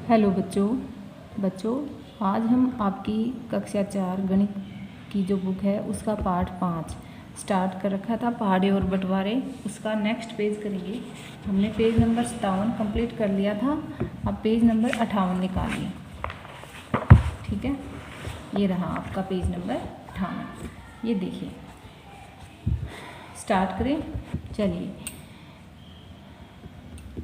Hello बच्चों आज हम आपकी कक्षा 4 गणित की जो बुक है उसका पार्ट 5 स्टार्ट कर रखा था, पहाड़े और बंटवारे। उसका नेक्स्ट पेज करेंगे। हमने पेज नंबर 57 कंप्लीट कर लिया था, अब पेज नंबर 58 निकालिए। ठीक है, ये रहा आपका पेज नंबर 58। ये देखिए, स्टार्ट करें। चलिए,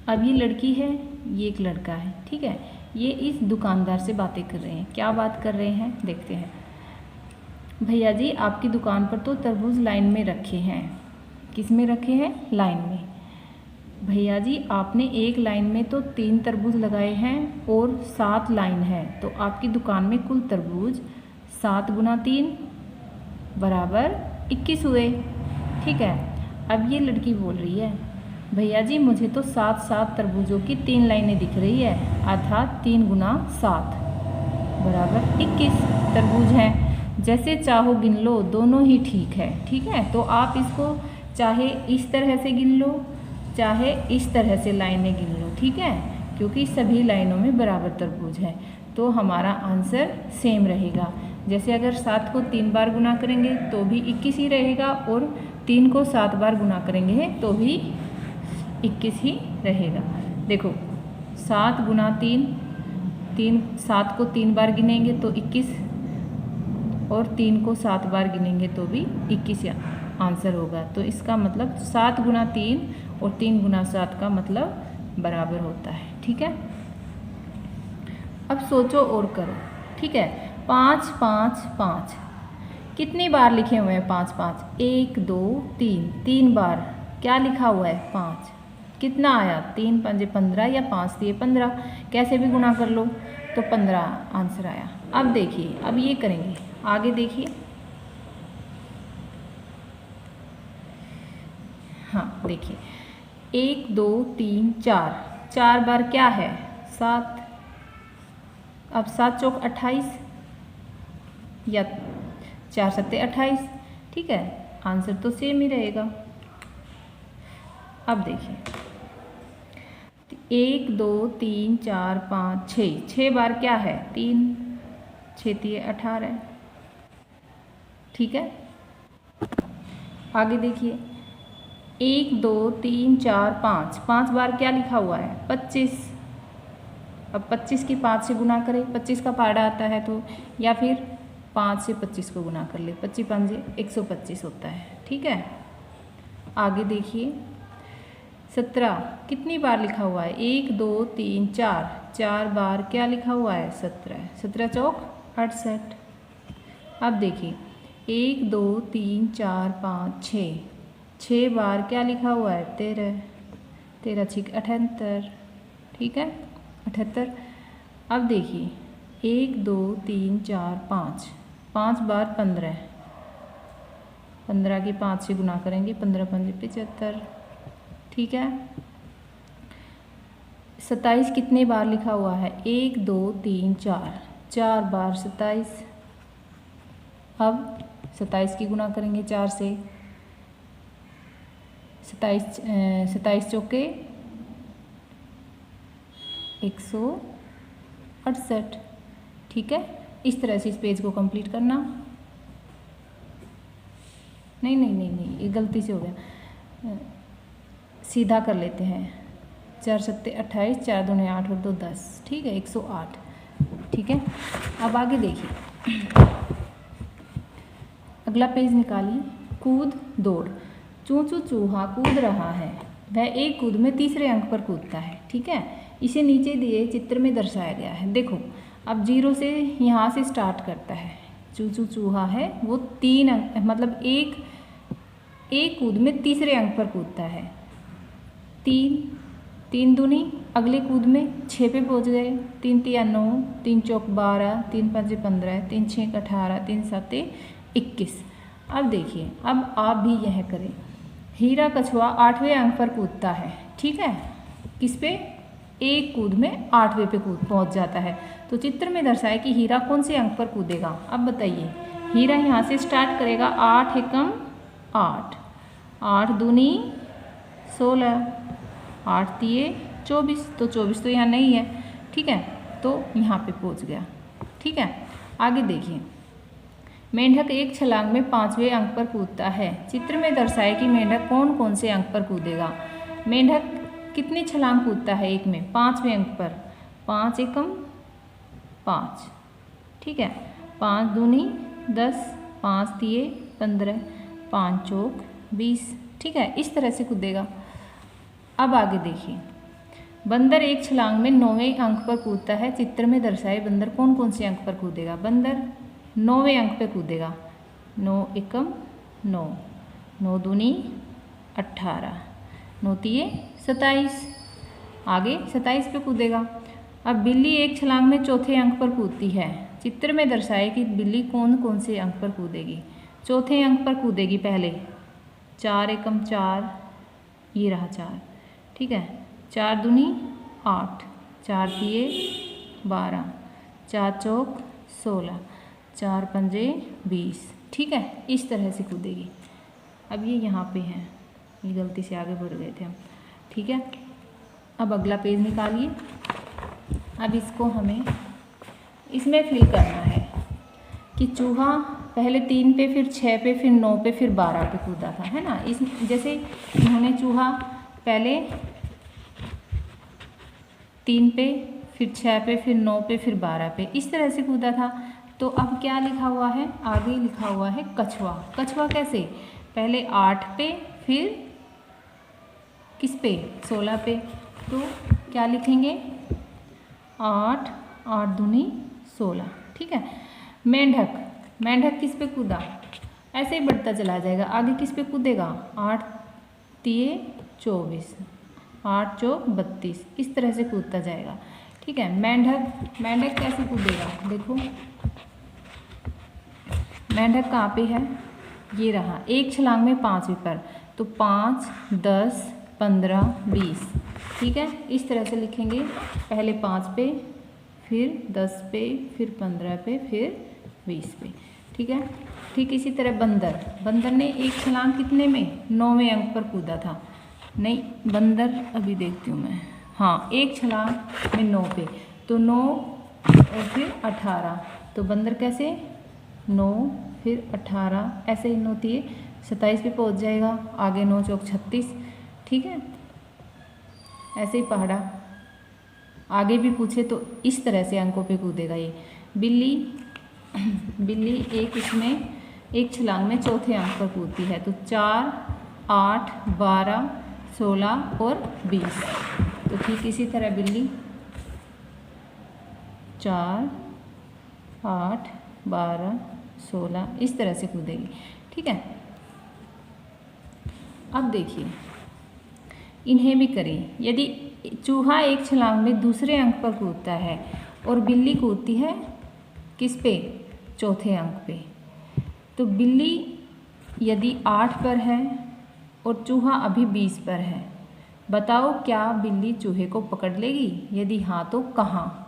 अब ये लड़की है, ये एक लड़का है। ठीक है, ये इस दुकानदार से बातें कर रहे हैं। क्या बात कर रहे हैं देखते हैं। भैया जी, आपकी दुकान पर तो तरबूज लाइन में रखे हैं। किस में रखे हैं? लाइन में। भैया जी, आपने एक लाइन में तो 3 तरबूज लगाए हैं और 7 लाइन है, तो आपकी दुकान में कुल तरबूज 7 गुना 3 बराबर 21 हुए। ठीक है, अब ये लड़की बोल रही है, भैया जी मुझे तो 7 तरबूजों की 3 लाइनें दिख रही है, अर्थात 3 गुना 7 बराबर 21 तरबूज हैं। जैसे चाहो गिन लो, दोनों ही ठीक है। ठीक है, तो आप इसको चाहे इस तरह से गिन लो, चाहे इस तरह से लाइनें गिन लो। ठीक है, क्योंकि सभी लाइनों में बराबर तरबूज है, तो हमारा आंसर सेम रहेगा। जैसे अगर 7 को 3 बार गुना करेंगे तो भी 21 ही रहेगा, और 3 को 7 बार गुना करेंगे तो भी 21 ही रहेगा। देखो, 7 गुना 3, 7 को 3 बार गिनेंगे तो 21, और 3 को 7 बार गिनेंगे तो भी 21 आंसर होगा। तो इसका मतलब 7 गुना 3 और 3 गुना 7 का मतलब बराबर होता है। ठीक है, अब सोचो और करो। ठीक है, 5 5 5 कितनी बार लिखे हुए हैं? 5 5, 1 2 3, 3 बार क्या लिखा हुआ है? 5। कितना आया? 3 5 15 या 5 3 15, कैसे भी गुना कर लो तो 15 आंसर आया। अब देखिए, अब ये करेंगे, आगे देखिए। हाँ देखिए, 1 2 3 4, 4 बार क्या है? 7। अब 7 चौक 28 या 4 सत्ते 28। ठीक है, आंसर तो सेम ही रहेगा। अब देखिए, 1 2 3 4 5 6, 6 बार क्या है? 3, 6 3 18। ठीक है, आगे देखिए, 1 2 3 4 5, 5 बार क्या लिखा हुआ है? 25। अब 25 की 5 से गुना करें, 25 का पहाड़ा आता है तो, या फिर 5 से 25 को गुना कर ले, 25 5 125 होता है। ठीक है, आगे देखिए, 17 कितनी बार लिखा हुआ है? 1 2 3 4, 4 बार क्या लिखा हुआ है? 17। 17 चौक 68। अब देखिए, 1 2 3 4 5 6, 6 बार क्या लिखा हुआ है? 13। 13 6 78। ठीक है, 78। अब देखिए, 1 2 3 4 5, 5 बार 15। 15 की 5 से गुना करेंगे, 15 5 75। ठीक है, 27 कितने बार लिखा हुआ है? 1 2 3 4, 4 बार 27। अब 27 की गुना करेंगे 4 से, 27 चौके 168। ठीक है, इस तरह से इस पेज को कंप्लीट करना। नहीं नहीं नहीं नहीं, ये गलती से हो गया, सीधा कर लेते हैं। 4 सत्ते 28, 4 दूने 8 और 2 10। ठीक है, 108। ठीक है, अब आगे देखिए, अगला पेज निकालिए। कूद दौड़, चूँ चूँ चूहा कूद रहा है, वह एक कूद में तीसरे अंक पर कूदता है। ठीक है, इसे नीचे दिए चित्र में दर्शाया गया है। देखो, अब 0 से यहाँ से स्टार्ट करता है। चूँ चूँ चूहा है, वो 3 अंक, मतलब एक कूद में तीसरे अंक पर कूदता है। 3 दूनी, अगले कूद में 6 पे पहुँच गए। 3 3 9, 3 चौक 12, 3 5 15, 3 6 18, 3 7 21। अब देखिए, अब आप भी यह करें। हीरा कछुआ 8वें अंक पर कूदता है। ठीक है, किस पे? एक कूद में 8वें पे पहुँच जाता है। तो चित्र में दर्शाए कि हीरा कौन से अंक पर कूदेगा। अब बताइए, हीरा यहाँ से स्टार्ट करेगा, 8 एकम 8, 8 दूनी 16, 8 3 24, तो 24 तो यहाँ नहीं है। ठीक है, तो यहाँ पे पहुँच गया। ठीक है, आगे देखिए। मेंढक एक छलांग में 5वें अंक पर कूदता है। चित्र में दर्शाए कि मेंढक कौन कौन से अंक पर कूदेगा। मेंढक कितनी छलांग कूदता है एक में? 5वें अंक पर। 5 एकम 5, ठीक है। 5 दूनी 10, 5 तिये 15, 5 चौक 20, ठीक है। इस तरह से कूदेगा। अब आगे देखिए। बंदर एक छलांग में 9वें अंक पर कूदता है। चित्र में दर्शाए बंदर कौन कौन से अंक पर कूदेगा। बंदर 9वें अंक पर कूदेगा। 9 एकम 9, 9 दूनी 18, 9 तिये 27, आगे 27 पे कूदेगा। अब बिल्ली एक छलांग में चौथे अंक पर कूदती है। चित्र में दर्शाए कि बिल्ली कौन कौन से अंक पर कूदेगी। चौथे अंक पर कूदेगी पहले। 4 एकम 4, ये रहा 4, ठीक है। 4 दूनी 8, 4 तिये 12, 4 चौक 16, 4 पंजे 20, ठीक है। इस तरह से कूदेगी। अब ये यहाँ पे है, ये गलती से आगे बढ़ गए थे हम, ठीक है। अब अगला पेज निकालिए। अब इसको हमें इसमें फिल करना है कि चूहा पहले 3 पे, फिर 6 पे, फिर 9 पे, फिर 12 पे कूदा था, है ना। इस जैसे इन्होंने चूहा पहले 3 पे, फिर 6 पे, फिर 9 पे, फिर 12 पे, इस तरह से कूदा था। तो अब क्या लिखा हुआ है? आगे लिखा हुआ है कछुआ। कछुआ कैसे? पहले 8 पे, फिर किस पे? 16 पे। तो क्या लिखेंगे? 8, 8 दूनी 16, ठीक है। मेंढक, मेंढक किस पे कूदा? ऐसे ही बढ़ता चला जाएगा। आगे किस पे कूदेगा? 8 तिये 24, 8 चौक 32, इस तरह से कूदता जाएगा, ठीक है। मेंढक, मेंढक कैसे कूदेगा? देखो मेंढक कहाँ पे है? ये रहा, एक छलांग में 5वें पर। तो 5, 10, 15, 20, ठीक है। इस तरह से लिखेंगे। पहले 5 पे, फिर 10 पे, फिर 15 पे, फिर 20 पे, ठीक है। ठीक इसी तरह बंदर, बंदर ने एक छलांग कितने में? 9वें अंक पर कूदा था। नहीं, बंदर अभी देखती हूँ मैं। हाँ, एक छलांग में 9 पे, तो 9 और फिर 18। तो बंदर कैसे? 9 फिर 18, ऐसे ही 9 तिये 27 पे पहुँच जाएगा। आगे 9 चौक 36, ठीक है। ऐसे ही पहाड़ा आगे भी पूछे तो इस तरह से अंकों पे कूदेगा ये। बिल्ली, बिल्ली एक इसमें एक छलांग में चौथे अंक पर कूदती है। तो 4, 8, 12, 16 और 20। तो ठीक इसी तरह बिल्ली 4, 8, 12, 16 इस तरह से कूदेगी, ठीक है। अब देखिए, इन्हें भी करें। यदि चूहा एक छलांग में दूसरे अंक पर कूदता है और बिल्ली कूदती है किस पे? चौथे अंक पे। तो बिल्ली यदि 8 पर है और चूहा अभी 20 पर है, बताओ क्या बिल्ली चूहे को पकड़ लेगी? यदि हाँ तो कहाँ?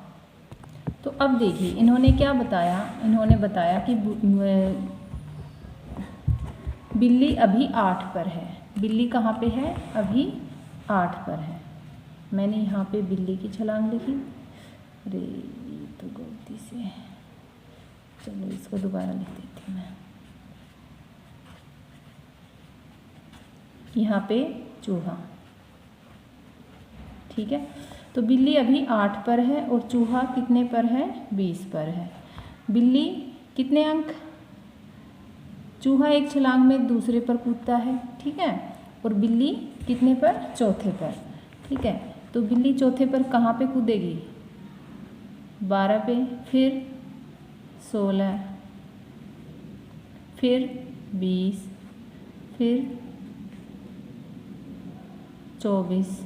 तो अब देखिए इन्होंने क्या बताया। इन्होंने बताया कि बिल्ली अभी 8 पर है। बिल्ली कहाँ पे है? अभी 8 पर है। मैंने यहाँ पे बिल्ली की छलांग लिखी। अरे ये तो गलती से, चलो इसको दोबारा लिख देती हूँ मैं। यहाँ पे चूहा, ठीक है। तो बिल्ली अभी 8 पर है और चूहा कितने पर है? 20 पर है। बिल्ली कितने अंक? चूहा एक छलांग में दूसरे पर कूदता है, ठीक है। और बिल्ली कितने पर? चौथे पर, ठीक है। तो बिल्ली चौथे पर कहाँ पे कूदेगी? 12 पे, फिर 16, फिर 20, फिर 24,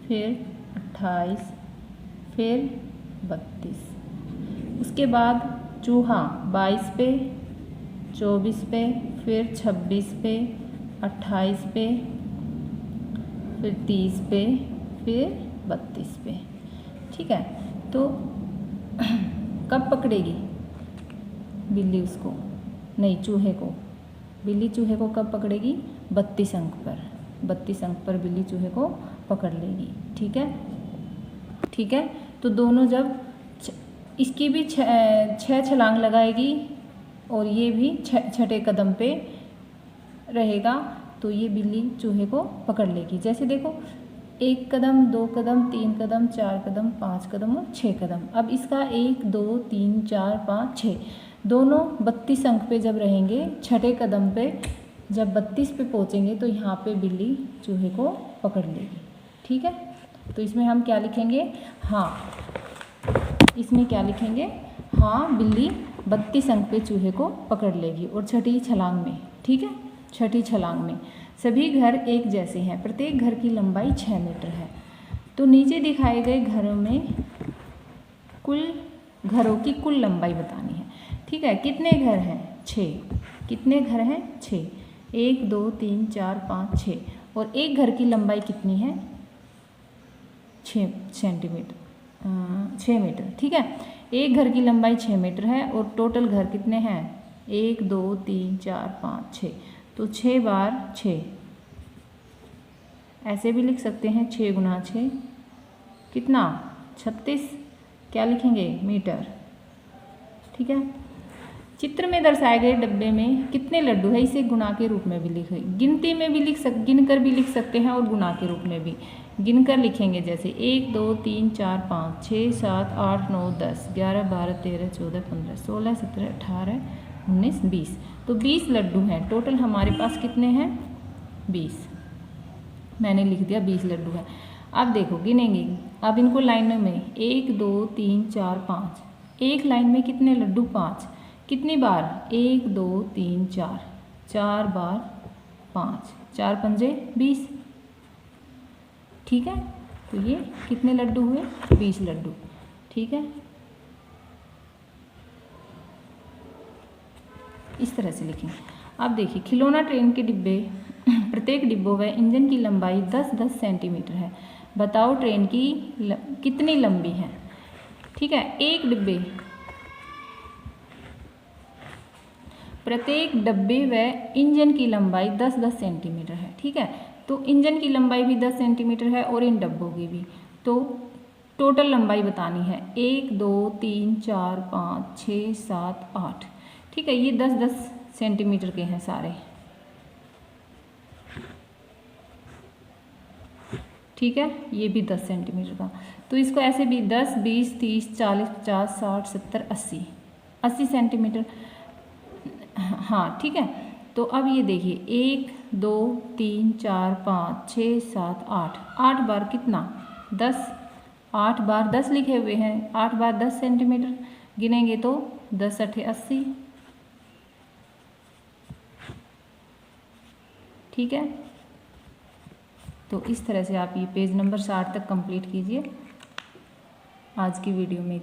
फिर 28, फिर 32। उसके बाद चूहा 22 पे, 24 पे, फिर 26 पे, 28 पे, फिर 30 पे, फिर 32 पे, ठीक है। तो कब पकड़ेगी बिल्ली उसको? नहीं, चूहे को। बिल्ली चूहे को कब पकड़ेगी? 32 अंक पर। 32 अंक पर बिल्ली चूहे को पकड़ लेगी, ठीक है, ठीक है। तो दोनों जब इसकी भी छः छलांग लगाएगी और ये भी छठे कदम पे रहेगा तो ये बिल्ली चूहे को पकड़ लेगी। जैसे देखो 1 कदम, 2 कदम, 3 कदम, 4 कदम, 5 कदम और 6 कदम। अब इसका 1, 2, 3, 4, 5, 6 दोनों 32 अंक पे जब रहेंगे, छठे कदम पे जब 32 पे पहुँचेंगे तो यहाँ पे बिल्ली चूहे को पकड़ लेगी। ठीक है, तो इसमें हम क्या लिखेंगे? हाँ, इसमें क्या लिखेंगे? हाँ, बिल्ली 32 अंक पे चूहे को पकड़ लेगी और छठी छलांग में। ठीक है, छठी छलांग में सभी घर एक जैसे हैं, प्रत्येक घर की लंबाई 6 मीटर है। तो नीचे दिखाए गए घरों में घरों की कुल लंबाई बतानी है। ठीक है, कितने घर हैं? 6। कितने घर हैं? 6। 1, 2, 3, 4, 5, 6 और एक घर की लंबाई कितनी है? 6 सेंटीमीटर, 6 मीटर। ठीक है, एक घर की लंबाई 6 मीटर है और टोटल घर कितने हैं? 1, 2, 3, 4, 5, 6। तो 6 बार 6, ऐसे भी लिख सकते हैं 6 गुना 6 कितना? 36। क्या लिखेंगे? मीटर। ठीक है, चित्र में दर्शाए गए डब्बे में कितने लड्डू है? इसे गुणा के रूप में भी लिखे, गिनती में भी गिनकर भी लिख सकते हैं और गुणा के रूप में भी। गिनकर लिखेंगे जैसे 1, 2, 3, 4, 5, 6, 7, 8, 9, 10, 11, 12, 13, 14, 15, 16, 17, 18, 19, 20। तो 20 लड्डू हैं टोटल। हमारे पास कितने हैं? 20। मैंने लिख दिया 20 लड्डू है। अब देखो गिनेंगे, अब इनको लाइनों में 1, 2, 3, 4, 5। एक लाइन में कितने लड्डू? 5। कितनी बार? 1, 2, 3, 4, 4 बार 5, 4 पंजे 20। ठीक है, तो ये कितने लड्डू हुए? 20 लड्डू। ठीक है, इस तरह से लिखें। अब देखिए, खिलौना ट्रेन के डिब्बे प्रत्येक डिब्बों व इंजन की लंबाई 10-10 सेंटीमीटर है। बताओ ट्रेन की कितनी लंबी है? ठीक है, एक डिब्बे प्रत्येक डब्बे व इंजन की लंबाई 10-10 सेंटीमीटर है। ठीक है, तो इंजन की लंबाई भी 10 सेंटीमीटर है और इन डब्बों की भी। तो टोटल लंबाई बतानी है 1, 2, 3, 4, 5, 6, 7, 8। ठीक है, ये 10-10 सेंटीमीटर के हैं सारे। ठीक है, ये भी 10 सेंटीमीटर का। तो इसको ऐसे भी 10, 20, 30, 40, 50, 60, 70, 80, 80 सेंटीमीटर। हाँ, ठीक है, तो अब ये देखिए 1, 2, 3, 4, 5, 6, 7, 8, 8 बार कितना? 10। 8 बार 10 लिखे हुए हैं, 8 बार 10 सेंटीमीटर गिनेंगे तो 10 8 80। ठीक है, तो इस तरह से आप ये पेज नंबर 60 तक कंप्लीट कीजिए। आज की वीडियो में